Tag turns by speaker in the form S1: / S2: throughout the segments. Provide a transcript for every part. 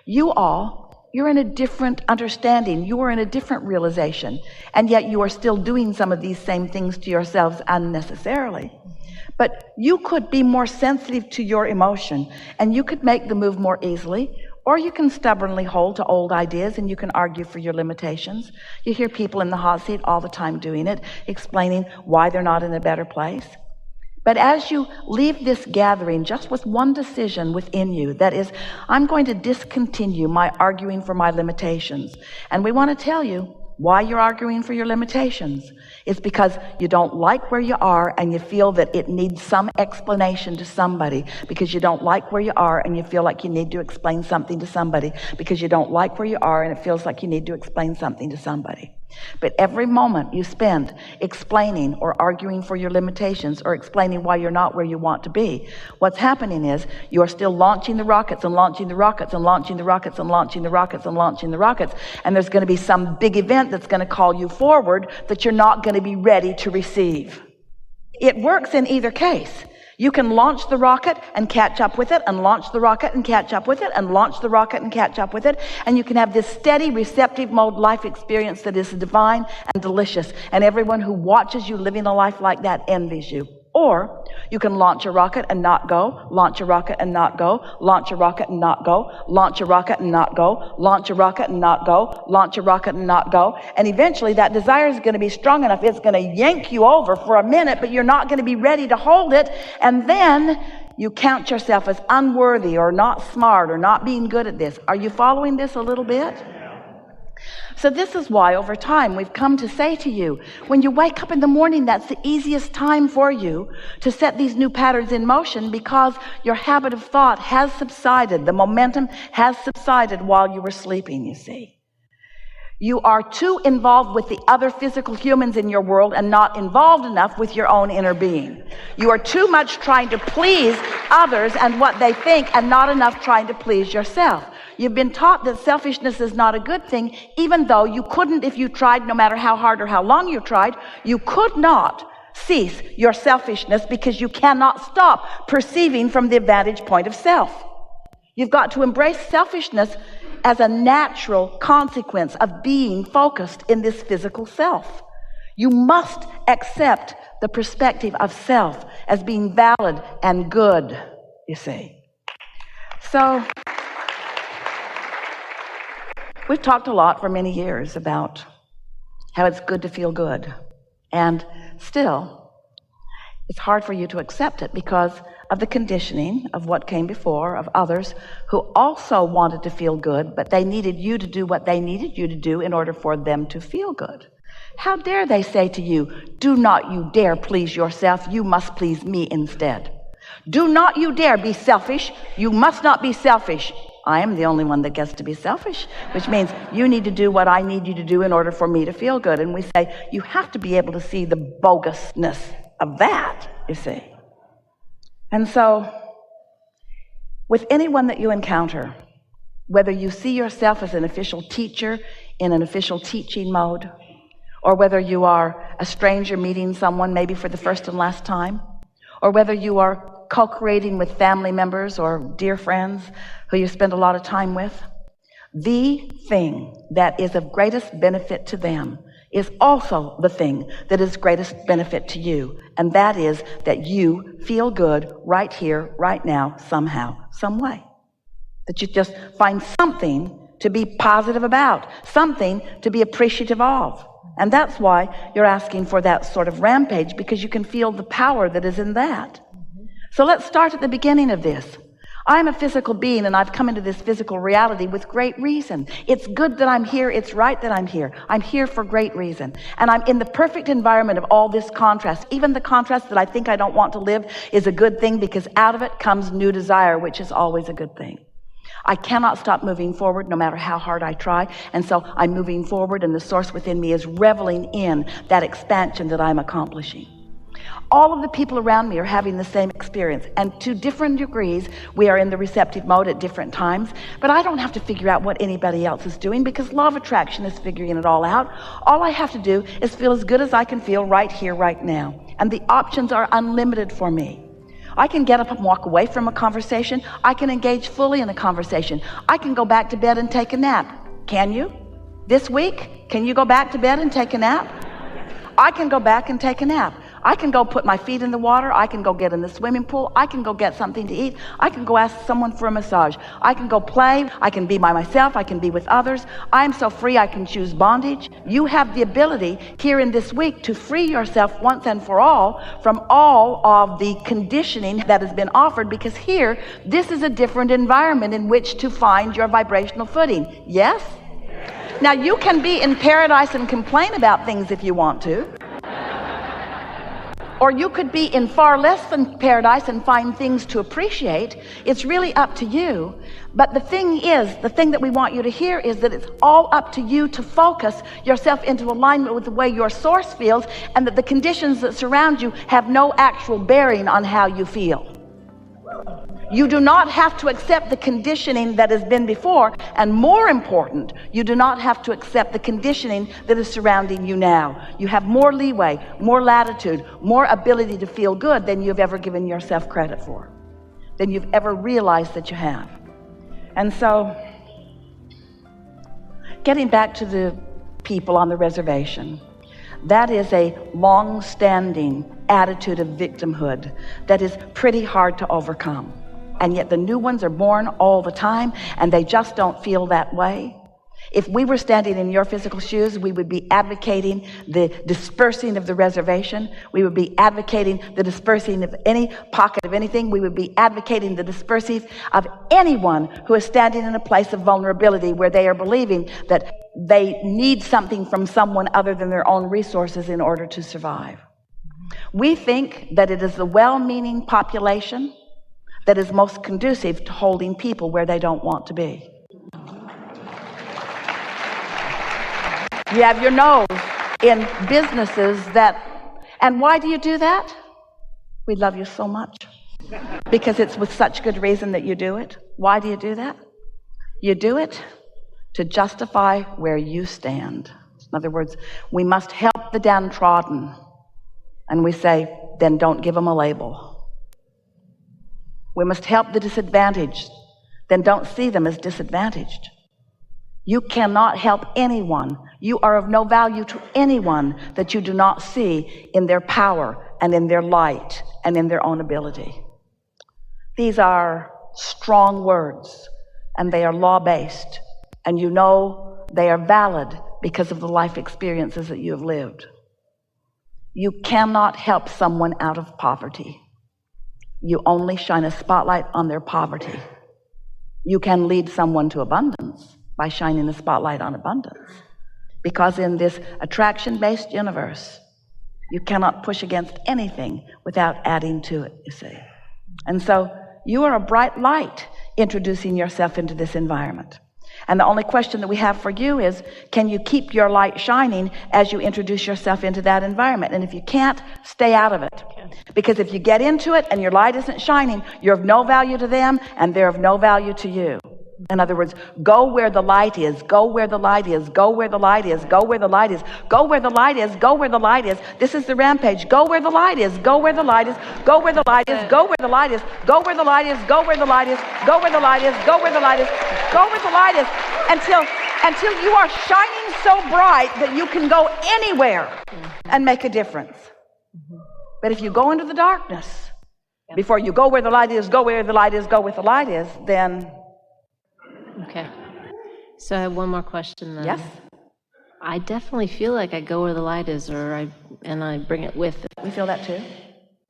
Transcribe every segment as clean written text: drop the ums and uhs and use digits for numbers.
S1: You're in a different understanding. You are in a different realization. And yet you are still doing some of these same things to yourselves unnecessarily. But you could be more sensitive to your emotion, and you could make the move more easily, or you can stubbornly hold to old ideas and you can argue for your limitations. You hear people in the hot seat all the time doing it, explaining why they're not in a better place. But as you leave this gathering just with one decision within you, that is, I'm going to discontinue my arguing for my limitations. And we want to tell you why you're arguing for your limitations. It's because you don't like where you are and you feel that it needs some explanation to somebody, because you don't like where you are and you feel like you need to explain something to somebody, because you don't like where you are and it feels like you need to explain something to somebody. But every moment you spend explaining or arguing for your limitations or explaining why you're not where you want to be, what's happening is you're still launching the rockets and launching the rockets and launching the rockets and launching the rockets and launching the rockets. And there's going to be some big event that's going to call you forward that you're not going to be ready to receive. It works in either case. You can launch the rocket and catch up with it, and launch the rocket and catch up with it, and launch the rocket and catch up with it. And you can have this steady, receptive mode life experience that is divine and delicious. And everyone who watches you living a life like that envies you. Or you can launch a rocket and not go, launch a rocket and not go, launch a rocket and not go, launch a rocket and not go, launch a rocket and not go, launch a rocket and not go. And eventually that desire is going to be strong enough, it's going to yank you over for a minute, but you're not going to be ready to hold it. And then you count yourself as unworthy or not smart or not being good at this. Are you following this a little bit? So this is why over time we've come to say to you, when you wake up in the morning, that's the easiest time for you to set these new patterns in motion, because your habit of thought has subsided. The momentum has subsided while you were sleeping, you see. You are too involved with the other physical humans in your world and not involved enough with your own inner being. You are too much trying to please others and what they think, and not enough trying to please yourself. You've been taught that selfishness is not a good thing, even though you couldn't, if you tried, no matter how hard or how long you tried, you could not cease your selfishness, because you cannot stop perceiving from the vantage point of self. You've got to embrace selfishness as a natural consequence of being focused in this physical self. You must accept the perspective of self as being valid and good, you see. So we've talked a lot for many years about how it's good to feel good. And still, it's hard for you to accept it because of the conditioning of what came before, of others who also wanted to feel good, but they needed you to do what they needed you to do in order for them to feel good. How dare they say to you, do not you dare please yourself, you must please me instead. Do not you dare be selfish, you must not be selfish. I am the only one that gets to be selfish, which means you need to do what I need you to do in order for me to feel good. And we say, you have to be able to see the bogusness of that, you see. And so, with anyone that you encounter, whether you see yourself as an official teacher in an official teaching mode, or whether you are a stranger meeting someone maybe for the first and last time, or whether you are co-creating with family members or dear friends who you spend a lot of time with, the thing that is of greatest benefit to them is also the thing that is greatest benefit to you. And that is that you feel good right here, right now, somehow, some way. That you just find something to be positive about, something to be appreciative of. And that's why you're asking for that sort of rampage, because you can feel the power that is in that. So let's start at the beginning of this. I'm a physical being, and I've come into this physical reality with great reason. It's good that I'm here. It's right that I'm here. I'm here for great reason. And I'm in the perfect environment of all this contrast. Even the contrast that I think I don't want to live is a good thing, because out of it comes new desire, which is always a good thing. I cannot stop moving forward no matter how hard I try. And so I'm moving forward, and the source within me is reveling in that expansion that I'm accomplishing. All of the people around me are having the same experience, and to different degrees we are in the receptive mode at different times. But I don't have to figure out what anybody else is doing, because law of attraction is figuring it all out. All I have to do is feel as good as I can feel right here, right now. And the options are unlimited for me. I can get up and walk away from a conversation. I can engage fully in a conversation. I can go back to bed and take a nap. Can you? This week, can you go back to bed and take a nap? I can go back and take a nap. I can go put my feet in the water. I can go get in the swimming pool. I can go get something to eat. I can go ask someone for a massage. I can go play. I can be by myself. I can be with others. I am so free I can choose bondage. You have the ability here in this week to free yourself once and for all from all of the conditioning that has been offered, because here, this is a different environment in which to find your vibrational footing. Yes? Now, you can be in paradise and complain about things if you want to. Or you could be in far less than paradise and find things to appreciate. It's really up to you. But the thing that we want you to hear is that it's all up to you to focus yourself into alignment with the way your source feels, and that the conditions that surround you have no actual bearing on how you feel. You do not have to accept the conditioning that has been before, and more important, you do not have to accept the conditioning that is surrounding you now. You have more leeway, more latitude, more ability to feel good than you've ever given yourself credit for, than you've ever realized that you have. And so, getting back to the people on the reservation, that is a long-standing attitude of victimhood that is pretty hard to overcome. And yet the new ones are born all the time, and they just don't feel that way. If we were standing in your physical shoes, we would be advocating the dispersing of the reservation. We would be advocating the dispersing of any pocket of anything. We would be advocating the dispersing of anyone who is standing in a place of vulnerability where they are believing that they need something from someone other than their own resources in order to survive. We think that it is the well-meaning population that is most conducive to holding people where they don't want to be. You have your nose in businesses and why do you do that? We love you so much. Because it's with such good reason that you do it. Why do you do that? You do it to justify where you stand. In other words, we must help the downtrodden. And we say, then don't give them a label. We must help the disadvantaged, then don't see them as disadvantaged. You cannot help anyone. You are of no value to anyone that you do not see in their power and in their light and in their own ability. These are strong words, and they are law-based, and you know they are valid because of the life experiences that you have lived. You cannot help someone out of poverty. You only shine a spotlight on their poverty. You can lead someone to abundance by shining a spotlight on abundance. Because in this attraction-based universe, you cannot push against anything without adding to it, you see. And so you are a bright light introducing yourself into this environment. And the only question that we have for you is, can you keep your light shining as you introduce yourself into that environment? And if you can't, stay out of it. Because if you get into it and your light isn't shining, you're of no value to them and they're of no value to you. In other words, go where the light is, go where the light is, go where the light is, go where the light is, go where the light is, go where the light is. This is the rampage. Go where the light is, go where the light is, go where the light is, go where the light is, go where the light is, go where the light is, go where the light is, go where the light is, go where the light is, until you are shining so bright that you can go anywhere and make a difference. But if you go into the darkness, before you go where the light is, go where the light is, go where the light is, then...
S2: Okay. So I have one more question then.
S1: Yes?
S2: I definitely feel like I go where the light is, and I bring it with it.
S1: We feel that too.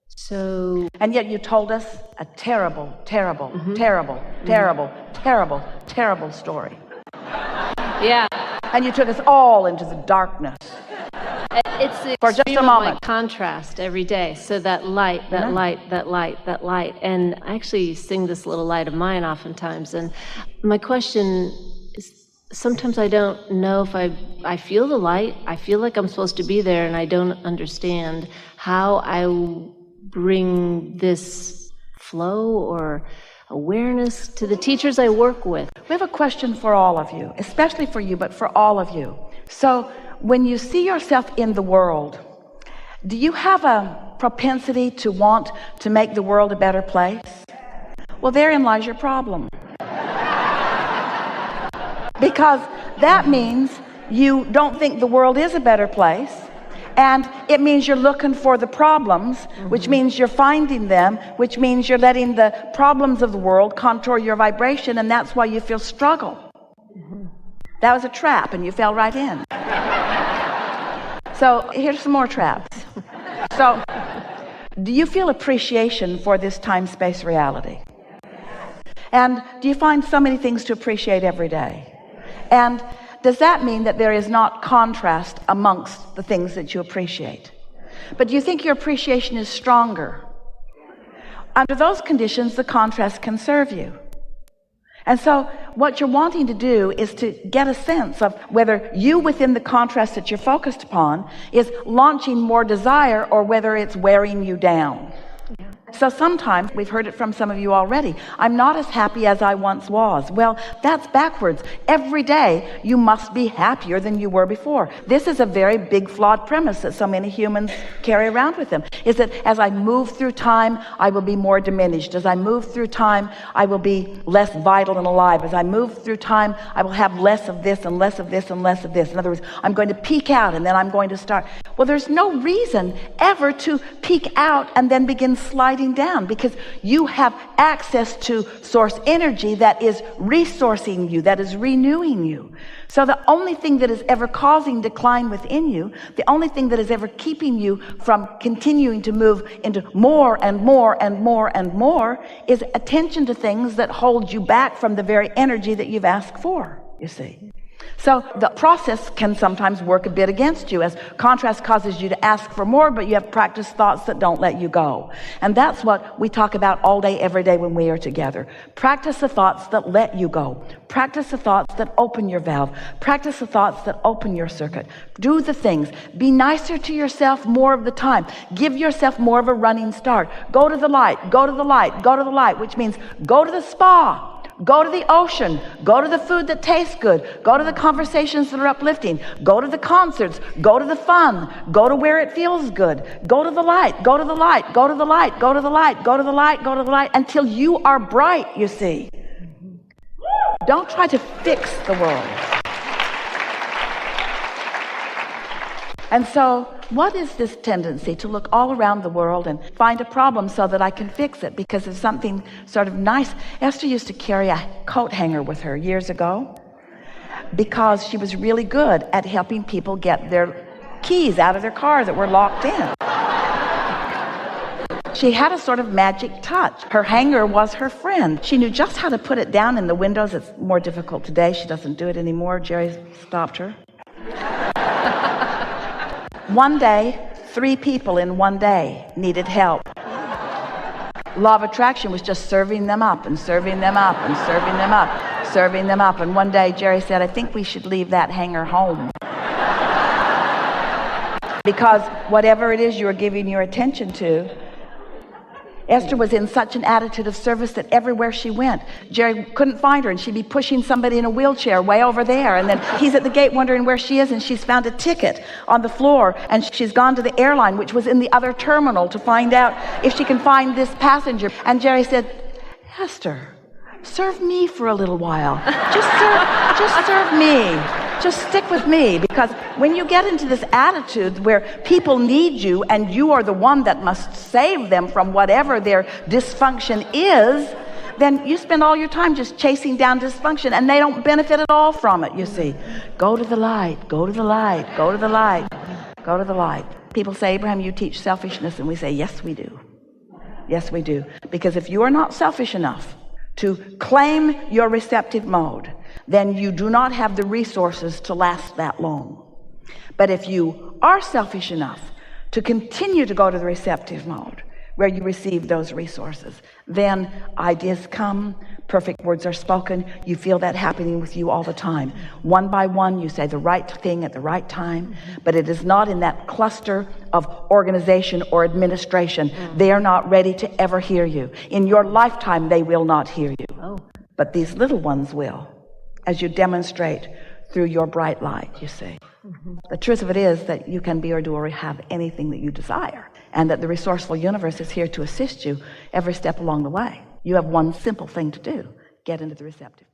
S2: So...
S1: And yet you told us a terrible story.
S2: Yeah.
S1: And you took us all into the darkness.
S2: It's the
S1: for just a moment.
S2: Like contrast every day. So that light, that light. And I actually sing this little light of mine oftentimes. And my question is, sometimes I don't know if I feel the light. I feel like I'm supposed to be there, and I don't understand how I bring this flow or awareness to the teachers I work with.
S1: We have a question for all of you, especially for you, but for all of you. So when you see yourself in the world, do you have a propensity to want to make the world a better place? Well, therein lies your problem. Because that means you don't think the world is a better place, and it means you're looking for the problems, which means you're finding them, which means you're letting the problems of the world contour your vibration, and that's why you feel struggle. That was a trap, and you fell right in. So here's some more traps. So, do you feel appreciation for this time-space reality? And do you find so many things to appreciate every day? And does that mean that there is not contrast amongst the things that you appreciate? But do you think your appreciation is stronger? Under those conditions, the contrast can serve you. And so what you're wanting to do is to get a sense of whether you, within the contrast that you're focused upon, is launching more desire or whether it's wearing you down. So sometimes, we've heard it from some of you already, I'm not as happy as I once was. Well, that's backwards. Every day you must be happier than you were before. This is a very big flawed premise that so many humans carry around with them, is that as I move through time, I will be more diminished. As I move through time, I will be less vital and alive. As I move through time, I will have less of this and less of this and less of this. In other words, I'm going to peak out and then I'm going to start. Well, there's no reason ever to peak out and then begin sliding down, because you have access to source energy that is resourcing you, that is renewing you. So the only thing that is ever causing decline within you, the only thing that is ever keeping you from continuing to move into more and more and more and more, is attention to things that hold you back from the very energy that you've asked for, you see. So the process can sometimes work a bit against you, as contrast causes you to ask for more, but you have practiced thoughts that don't let you go. And that's what we talk about all day, every day when we are together. Practice the thoughts that let you go. Practice the thoughts that open your valve. Practice the thoughts that open your circuit. Do the things. Be nicer to yourself more of the time. Give yourself more of a running start. Go to the light, go to the light, go to the light, which means go to the spa. Go to the ocean, go to the food that tastes good, go to the conversations that are uplifting, go to the concerts, go to the fun, go to where it feels good, go to the light, go to the light, go to the light, go to the light, go to the light, go to the light, until you are bright, you see. Don't try to fix the world. And so, what is this tendency to look all around the world and find a problem so that I can fix it because of something sort of nice? Esther used to carry a coat hanger with her years ago because she was really good at helping people get their keys out of their car that were locked in. She had a sort of magic touch. Her hanger was her friend. She knew just how to put it down in the windows. It's more difficult today. She doesn't do it anymore. Jerry stopped her. One day, 3 people in one day needed help. Law of attraction was just serving them up and serving them up and serving them up, serving them up. And one day Jerry said, I think we should leave that hanger home. Because whatever it is you are giving your attention to, Esther was in such an attitude of service that everywhere she went, Jerry couldn't find her, and she'd be pushing somebody in a wheelchair way over there, and then he's at the gate wondering where she is, and she's found a ticket on the floor, and she's gone to the airline, which was in the other terminal, to find out if she can find this passenger. And Jerry said, Esther, serve me for a little while. Just serve me. Just stick with me, because when you get into this attitude where people need you and you are the one that must save them from whatever their dysfunction is, then you spend all your time just chasing down dysfunction, and they don't benefit at all from it, you see. Go to the light, go to the light, go to the light, go to the light. People say, Abraham, you teach selfishness, and we say, yes, we do. Yes, we do. Because if you are not selfish enough to claim your receptive mode, then you do not have the resources to last that long. But if you are selfish enough to continue to go to the receptive mode, where you receive those resources, then ideas come, perfect words are spoken. You feel that happening with you all the time. One by one, you say the right thing at the right time, but it is not in that cluster of organization or administration. They are not ready to ever hear you. In your lifetime, they will not hear you. But these little ones will, as you demonstrate through your bright light, you see. The truth of it is that you can be or do or have anything that you desire. and that the resourceful universe is here to assist you every step along the way. You have one simple thing to do: get into the receptive.